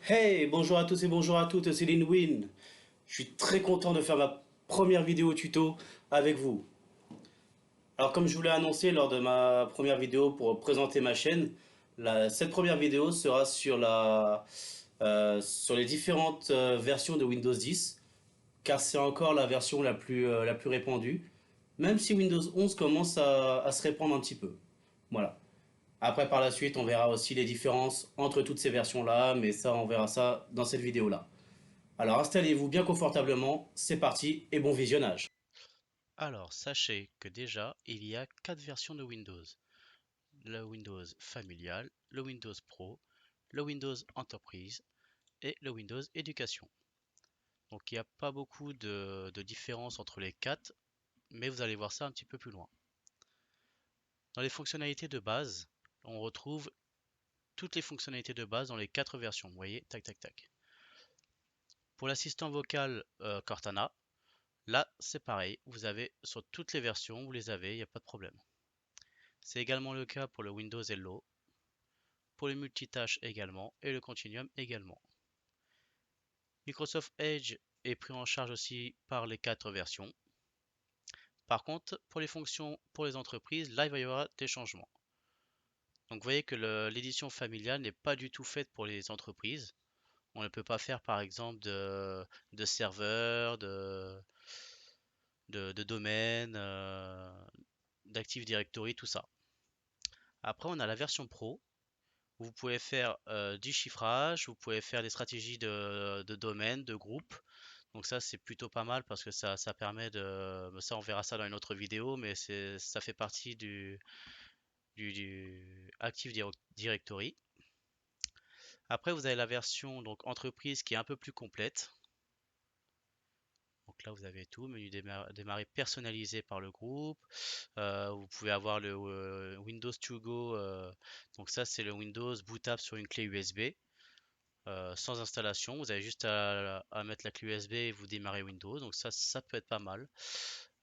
Hey, bonjour à tous et bonjour à toutes, c'est Win. Je suis très content de faire ma première vidéo tuto avec vous. Alors comme je vous l'ai annoncé lors de ma première vidéo pour présenter ma chaîne, cette première vidéo sera sur les différentes versions de Windows 10, car c'est encore la version la plus répandue, même si Windows 11 commence à se répandre un petit peu. Voilà. Après, par la suite, on verra aussi les différences entre toutes ces versions-là, mais ça, on verra ça dans cette vidéo-là. Alors installez-vous bien confortablement, c'est parti et bon visionnage. Alors, sachez que déjà, il y a 4 versions de Windows. Le Windows familial, le Windows Pro, le Windows Enterprise et le Windows Éducation. Donc, il n'y a pas beaucoup de différence entre les 4, mais vous allez voir ça un petit peu plus loin. Dans les fonctionnalités de base, on retrouve toutes les fonctionnalités de base dans les 4 versions. Vous voyez, tac, tac, tac. Pour l'assistant vocal Cortana, là, c'est pareil. Vous avez sur toutes les versions, vous les avez, il n'y a pas de problème. C'est également le cas pour le Windows Hello, pour le multitâche également et le Continuum également. Microsoft Edge est pris en charge aussi par les 4 versions. Par contre, pour les fonctions pour les entreprises, là il va y avoir des changements. Donc vous voyez que l'édition familiale n'est pas du tout faite pour les entreprises. On ne peut pas faire par exemple de serveurs, de domaines, d'Active Directory, tout ça. Après, on a la version Pro. Vous pouvez faire du chiffrage, vous pouvez faire des stratégies de domaine, de groupe. Donc ça, c'est plutôt pas mal parce que ça permet de... Ça, on verra ça dans une autre vidéo, mais ça fait partie du Active Directory. Après, vous avez la version donc entreprise qui est un peu plus complète. Donc là, vous avez tout, menu démarrer personnalisé par le groupe. Vous pouvez avoir le Windows to go. Donc ça, c'est le Windows bootable sur une clé USB. Sans installation. Vous avez juste à mettre la clé USB et vous démarrez Windows. Donc ça peut être pas mal.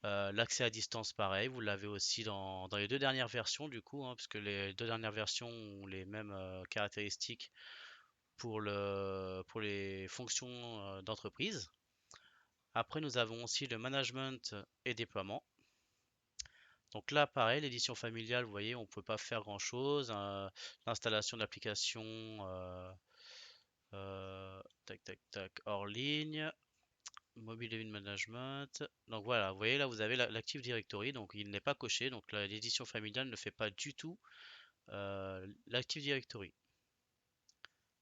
L'accès à distance, pareil. Vous l'avez aussi dans les deux dernières versions, du coup, hein, puisque les deux dernières versions ont les mêmes caractéristiques pour les fonctions d'entreprise. Après, nous avons aussi le management et déploiement. Donc là, pareil, l'édition familiale, vous voyez, on ne peut pas faire grand-chose. L'installation d'applications, tac, tac, tac, hors ligne. Mobile Event Management. Donc voilà, vous voyez là, vous avez l'Active Directory, donc il n'est pas coché, donc l'édition familiale ne fait pas du tout l'Active Directory.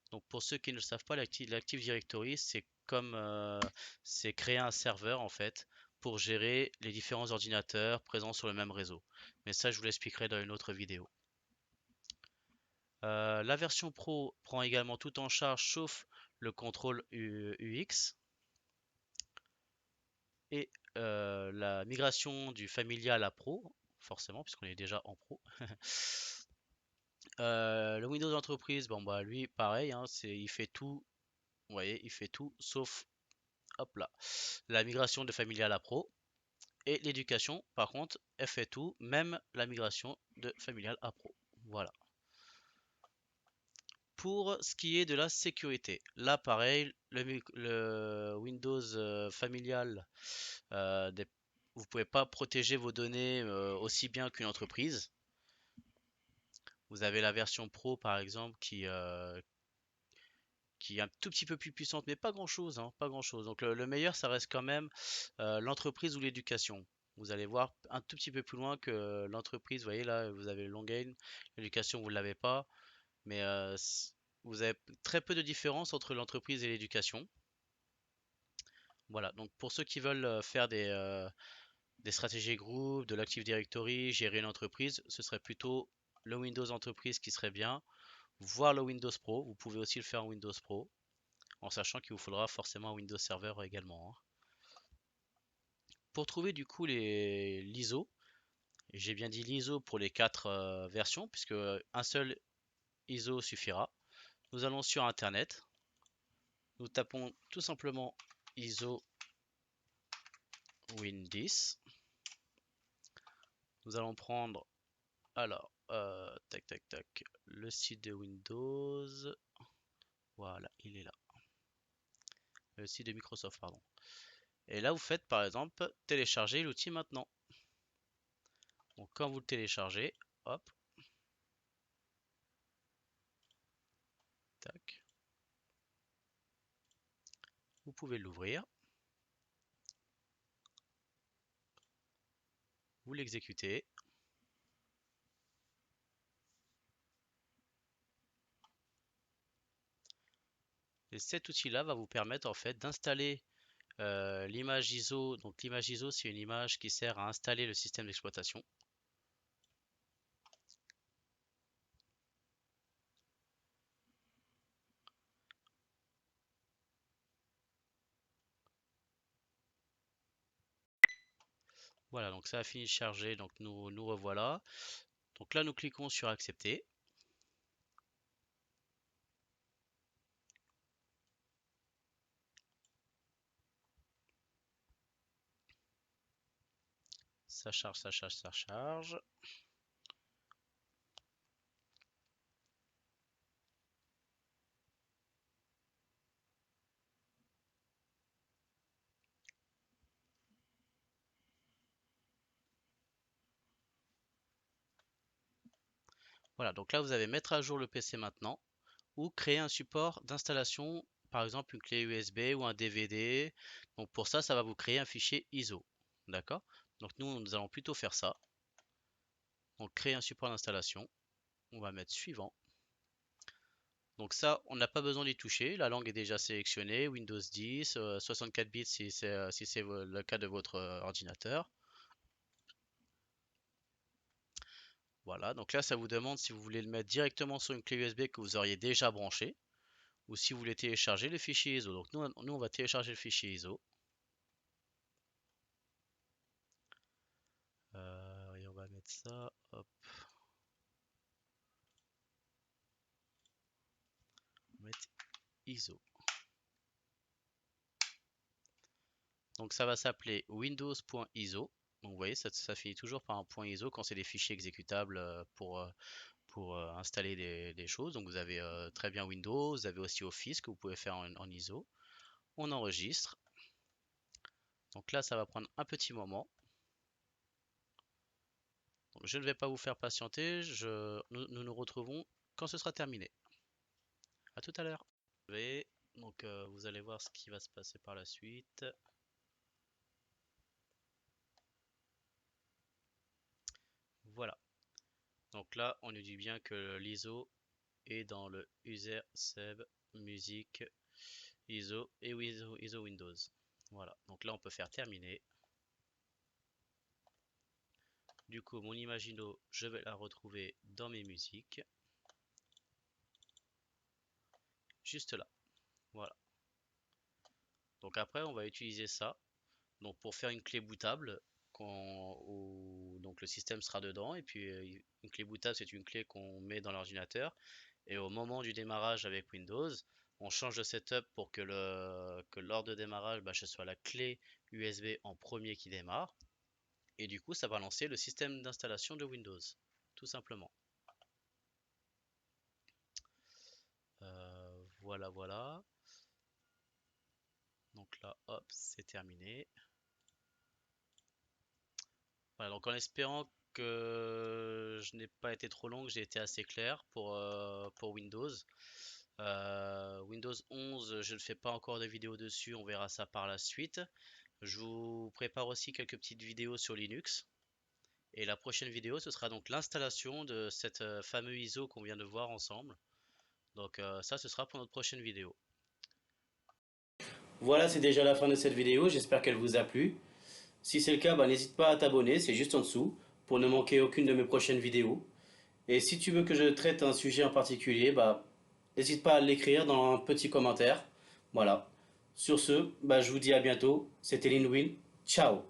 Donc pour ceux qui ne le savent pas, l'Active Directory, c'est comme c'est créer un serveur en fait pour gérer les différents ordinateurs présents sur le même réseau. Mais ça, je vous l'expliquerai dans une autre vidéo. La version Pro prend également tout en charge sauf le contrôle UX et la migration du familial à Pro, forcément, puisqu'on est déjà en Pro. Le Windows Entreprise, bon bah lui pareil, hein, il fait tout, vous voyez, il fait tout sauf hop là, la migration de familial à Pro. Et l'éducation, par contre, elle fait tout, même la migration de familial à Pro. Voilà. Pour ce qui est de la sécurité, là pareil, le Windows familial, des- vous pouvez pas protéger vos données aussi bien qu'une entreprise. Vous avez la version Pro par exemple qui est un tout petit peu plus puissante, mais pas grand-chose, hein, pas grand-chose. Donc le meilleur, ça reste quand même l'entreprise ou l'éducation. Vous allez voir un tout petit peu plus loin que l'entreprise. Vous voyez là, vous avez le long gain, l'éducation, vous ne l'avez pas, mais vous avez très peu de différence entre l'entreprise et l'éducation. Voilà, donc pour ceux qui veulent faire des stratégies groupe, de l'Active Directory, gérer une entreprise, ce serait plutôt le Windows Entreprise qui serait bien, voire le Windows Pro. Vous pouvez aussi le faire en Windows Pro, en sachant qu'il vous faudra forcément un Windows Server également, hein. Pour trouver du coup l'ISO, j'ai bien dit l'ISO pour les quatre versions, puisque un seul ISO suffira. Nous allons sur Internet, nous tapons tout simplement ISO Win10. Nous allons prendre, alors, tac tac tac, le site de Windows. Voilà, il est là. Le site de Microsoft, pardon. Et là, vous faites par exemple télécharger l'outil maintenant. Donc quand vous le téléchargez, hop, tac, vous pouvez l'ouvrir, vous l'exécutez. Et cet outil-là va vous permettre en fait d'installer l'image ISO. Donc l'image ISO, c'est une image qui sert à installer le système d'exploitation. Voilà, donc ça a fini de charger, donc nous revoilà. Donc là, nous cliquons sur accepter. Ça charge, ça charge, ça charge. Voilà, donc là, vous avez mettre à jour le PC maintenant ou créer un support d'installation, par exemple une clé USB ou un DVD. Donc pour ça, ça va vous créer un fichier ISO. D'accord? Donc nous allons plutôt faire ça. Donc créer un support d'installation. On va mettre suivant. Donc ça, on n'a pas besoin d'y toucher. La langue est déjà sélectionnée. Windows 10, 64 bits si c'est le cas de votre ordinateur. Voilà, donc là, ça vous demande si vous voulez le mettre directement sur une clé USB que vous auriez déjà branchée ou si vous voulez télécharger le fichier ISO. Donc nous on va télécharger le fichier ISO. Et on va mettre ça, hop, on va mettre ISO. Donc ça va s'appeler windows.iso. Donc vous voyez, ça finit toujours par un point ISO quand c'est des fichiers exécutables pour installer des choses. Donc vous avez très bien Windows, vous avez aussi Office que vous pouvez faire en ISO. On enregistre. Donc là, ça va prendre un petit moment. Donc, je ne vais pas vous faire patienter, nous nous retrouvons quand ce sera terminé. À tout à l'heure. Donc vous allez voir ce qui va se passer par la suite. Voilà. Donc là, on nous dit bien que l'ISO est dans le user save music ISO et ISO Windows. Voilà. Donc là, on peut faire terminer. Du coup, mon Imagino, je vais la retrouver dans mes musiques. Juste là. Voilà. Donc après, on va utiliser ça. Donc pour faire une clé bootable, où donc le système sera dedans. Et puis une clé bootable, c'est une clé qu'on met dans l'ordinateur. Et au moment du démarrage avec Windows, on change de setup pour que lors de démarrage, ce soit la clé USB en premier qui démarre. Et du coup, ça va lancer le système d'installation de Windows, tout simplement. Voilà, voilà. Donc là, hop, c'est terminé. Voilà, donc en espérant que je n'ai pas été trop long, que j'ai été assez clair pour Windows. Windows 11, je ne fais pas encore de vidéo dessus, on verra ça par la suite. Je vous prépare aussi quelques petites vidéos sur Linux. Et la prochaine vidéo, ce sera donc l'installation de cette fameux ISO qu'on vient de voir ensemble. Donc ça, ce sera pour notre prochaine vidéo. Voilà, c'est déjà la fin de cette vidéo, j'espère qu'elle vous a plu. Si c'est le cas, n'hésite pas à t'abonner, c'est juste en dessous, pour ne manquer aucune de mes prochaines vidéos. Et si tu veux que je traite un sujet en particulier, n'hésite pas à l'écrire dans un petit commentaire. Voilà. Sur ce, je vous dis à bientôt. C'était Linwin. Ciao.